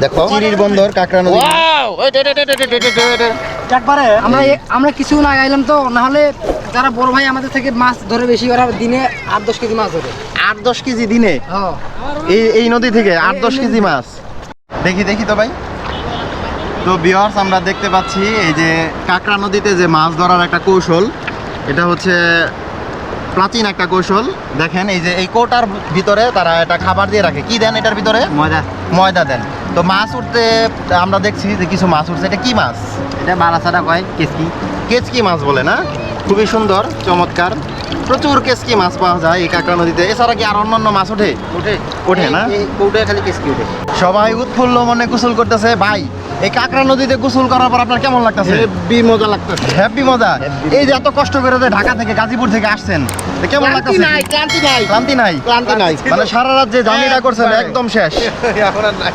দেখো চিরির বন্দর কাকড়া নদী। একবারে আমরা কিছু না গাইলাম তো, না হলে যারা বড় ভাই আমাদের থেকে মাছ ধরে বেশি, ওরা দিনে 8-10 কেজি মাছ ধরে। 8-10 কেজি দিনে হ্যাঁ এই নদী থেকে 8-10 কেজি মাছ। দেখি তো ভাই। তো ভিউয়ার্স, আমরা দেখতে পাচ্ছি এই যে কাকড়া নদীতে যে মাছ ধরার একটা কৌশল, এটা হচ্ছে প্রাচীন একটা কৌশল। দেখেন এই যে এই কোটার ভিতরে তারা এটা খাবার দিয়ে রাখে। কি দেন এটার ভিতরে? ময়দা দেন। তো মাছ উঠতে আমরা দেখছি যে কিছু মাছ উঠছে। এটা কি মাছ? এটা মালাছাড়া কয় কেসকি। কেচকি মাছ বলে না? খুবই সুন্দর, চমৎকার। প্রচুর কেচকি মাছ পাওয়া যায় এই কাকড়া নদীতে। এছাড়া কি আর অন্যান্য মাছ ওঠে না? কোটায় খালি কেসকি ওঠে। সবাই উৎফুল্ল মনে গোসল করতেছে। ভাই, এই কাকড়া নদীতে গোসল করার পর আপনার কেমন লাগতেছে? হেব্বি মজা লাগতেছে। হ্যাপি মজা। এই যে এত কষ্ট করে যে ঢাকা থেকে গাজীপুর থেকে আসছেন, তো কেমন লাগতেছে? ক্লান্তি নাই। ক্লান্তি নাই? ক্লান্তি নাই। মানে সারা রাত যে জার্নিটা করছেন একদম শেষ। এখন আর নাই।